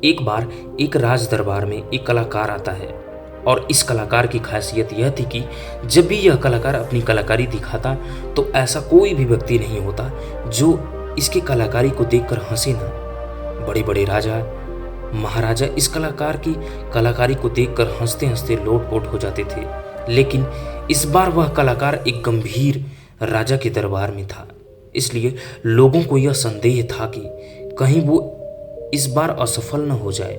एक बार एक राज दरबार में एक कलाकार आता है और इस कलाकार की खासियत यह थी कि जब भी यह कलाकार अपनी कलाकारी दिखाता तो ऐसा कोई भी व्यक्ति नहीं होता जो इसकी कलाकारी को देखकर हंसे ना। बड़े बड़े राजा महाराजा इस कलाकार की कलाकारी को देखकर हंसते हंसते लोटपोट हो जाते थे। लेकिन इस बार वह कलाकार एक गंभीर राजा के दरबार में था, इसलिए लोगों को यह संदेह था कि कहीं वो इस बार असफल न हो जाए।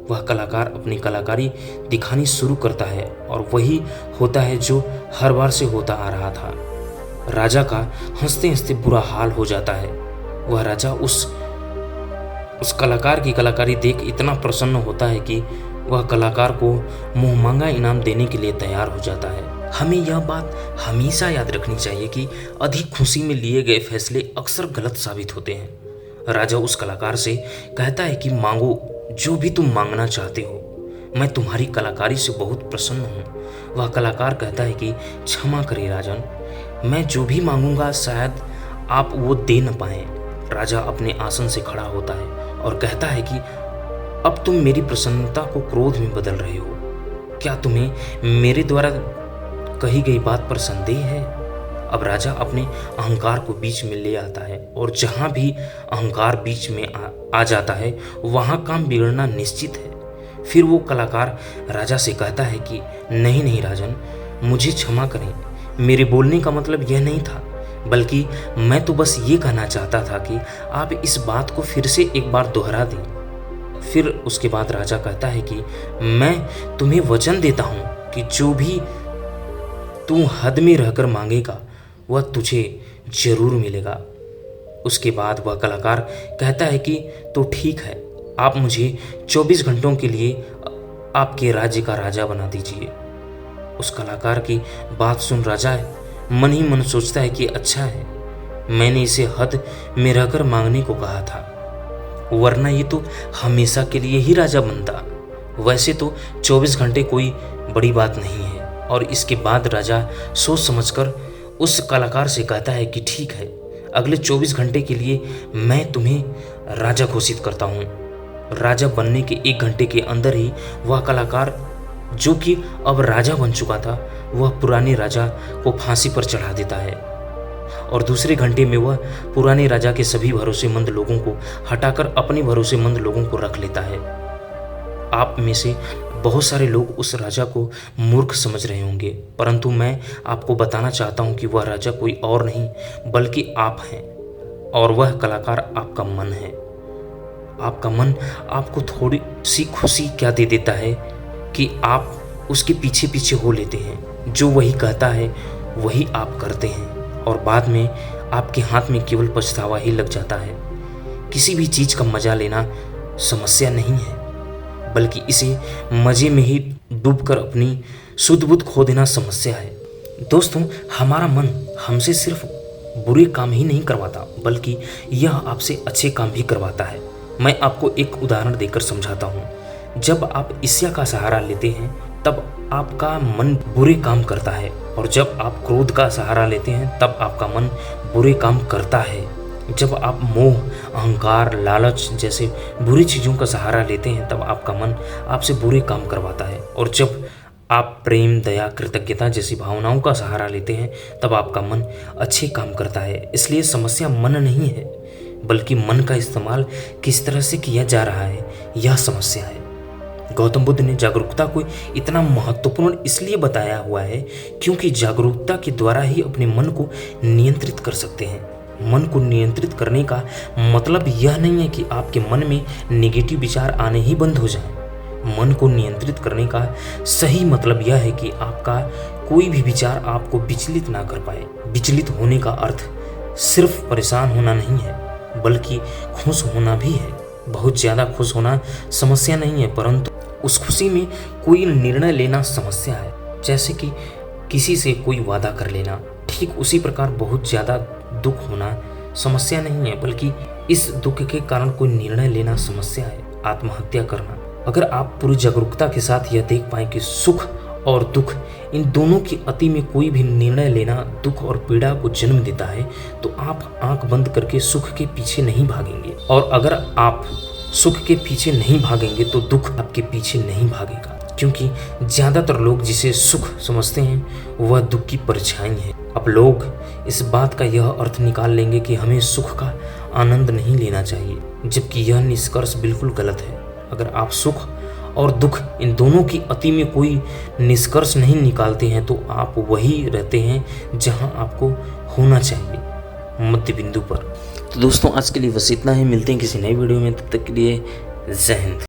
वह कलाकार अपनी कलाकारी दिखानी शुरू करता है और वही होता है जो हर बार से होता आ रहा था। राजा का हंसते हंसते बुरा हाल हो जाता है। वह राजा उस कलाकार की कलाकारी देख इतना प्रसन्न होता है कि वह कलाकार को मुंहमांगा इनाम देने के लिए तैयार हो जाता है। हमें यह बात हमेशा याद रखनी चाहिए कि अधिक खुशी में लिए गए फैसले अक्सर गलत साबित होते हैं। राजा उस कलाकार से कहता है कि मांगो जो भी तुम मांगना चाहते हो, मैं तुम्हारी कलाकारी से बहुत प्रसन्न हूँ। वह कलाकार कहता है कि क्षमा करें राजन, मैं जो भी मांगूंगा शायद आप वो दे न पाएं। राजा अपने आसन से खड़ा होता है और कहता है कि अब तुम मेरी प्रसन्नता को क्रोध में बदल रहे हो। क्या तुम्हें मेरे द्वारा कही गई बात पर संदेह है? अब राजा अपने अहंकार को बीच में ले आता है और जहाँ भी अहंकार बीच में आ जाता है वहाँ काम बिगड़ना निश्चित है। फिर वो कलाकार राजा से कहता है कि नहीं नहीं राजन, मुझे क्षमा करें, मेरे बोलने का मतलब यह नहीं था, बल्कि मैं तो बस ये कहना चाहता था कि आप इस बात को फिर से एक बार दोहरा दें। फिर उसके बाद राजा कहता है कि मैं तुम्हें वचन देता हूँ कि जो भी तू हद में रहकर मांगेगा वह तुझे जरूर मिलेगा। उसके बाद वह कलाकार कहता है कि तो ठीक है, आप मुझे 24 घंटों के लिए आपके राज्य का राजा बना दीजिए। उस कलाकार की बात सुन राजा मन ही मन सोचता है कि अच्छा है, मैंने इसे हद में रहकर मांगने को कहा था, वरना ये तो हमेशा के लिए ही राजा बनता। वैसे तो 24 घंटे कोई बड़ी बात नहीं है। और इसके बाद राजा सोच समझकर उस कलाकार से कहता है कि ठीक है, अगले 24 घंटे के लिए मैं तुम्हें राजा घोषित करता हूँ। राजा बनने के 1 घंटे के अंदर ही वह कलाकार जो कि अब राजा बन चुका था वह पुराने राजा को फांसी पर चढ़ा देता है और दूसरे घंटे में वह पुराने राजा के सभी भरोसेमंद लोगों को हटाकर अपने भरोसेमंद लोगों को रख लेता है। आप में से बहुत सारे लोग उस राजा को मूर्ख समझ रहे होंगे, परंतु मैं आपको बताना चाहता हूं कि वह राजा कोई और नहीं बल्कि आप हैं और वह कलाकार आपका मन है। आपका मन आपको थोड़ी सी खुशी क्या दे देता है कि आप उसके पीछे पीछे हो लेते हैं, जो वही कहता है वही आप करते हैं और बाद में आपके हाथ में केवल पछतावा ही लग जाता है। किसी भी चीज़ का मजा लेना समस्या नहीं है, बल्कि इसे मजे में ही डूबकर अपनी शुद्ध बुद्ध खो देना समस्या है। दोस्तों, हमारा मन हमसे सिर्फ बुरे काम ही नहीं करवाता, बल्कि यह आपसे अच्छे काम भी करवाता है। मैं आपको एक उदाहरण देकर समझाता हूँ। जब आप ईर्ष्या का सहारा लेते हैं तब आपका मन बुरे काम करता है, और जब आप क्रोध का सहारा लेते हैं तब आपका मन बुरे काम करता है। जब आप मोह, अहंकार, लालच जैसे बुरी चीज़ों का सहारा लेते हैं तब आपका मन आपसे बुरे काम करवाता है, और जब आप प्रेम, दया, कृतज्ञता जैसी भावनाओं का सहारा लेते हैं तब आपका मन अच्छे काम करता है। इसलिए समस्या मन नहीं है, बल्कि मन का इस्तेमाल किस तरह से किया जा रहा है, यह समस्या है। गौतम बुद्ध ने जागरूकता को इतना महत्वपूर्ण इसलिए बताया हुआ है क्योंकि जागरूकता के द्वारा ही अपने मन को नियंत्रित कर सकते हैं। मन को नियंत्रित करने का मतलब यह नहीं है कि आपके मन में नेगेटिव विचार आने ही बंद हो जाएं। मन को नियंत्रित करने का सही मतलब यह है कि आपका कोई भी विचार आपको विचलित ना कर पाए। विचलित होने का अर्थ सिर्फ परेशान होना नहीं है, बल्कि खुश होना भी है। बहुत ज़्यादा खुश होना समस्या नहीं है, परंतु उस खुशी में कोई निर्णय लेना समस्या है। जैसे कि किसी से कोई वादा कर लेना, ठीक उसी प्रकार बहुत ज़्यादा दुख होना समस्या नहीं है, बल्कि इस दुख के कारण कोई निर्णय लेना समस्या है। आत्महत्या करना। अगर आप पूरी जागरूकता के साथ यह देख पाएं कि सुख और दुख, इन दोनों की अति में कोई भी निर्णय लेना दुख और पीड़ा को जन्म देता है, तो आप आंख बंद करके सुख के पीछे नहीं भागेंगे। और अगर आप सुख के पीछे नहीं भागेंगे तो दुख आपके पीछे नहीं भागेगा, क्योंकि ज़्यादातर लोग जिसे सुख समझते हैं वह दुख की परछाई है। अब लोग इस बात का यह अर्थ निकाल लेंगे कि हमें सुख का आनंद नहीं लेना चाहिए, जबकि यह निष्कर्ष बिल्कुल गलत है। अगर आप सुख और दुख इन दोनों की अति में कोई निष्कर्ष नहीं निकालते हैं तो आप वही रहते हैं जहां आपको होना चाहिए, मध्य बिंदु पर। तो दोस्तों आज के लिए बस इतना ही, मिलते हैं किसी नई वीडियो में, तब तक के लिए जय हिंद।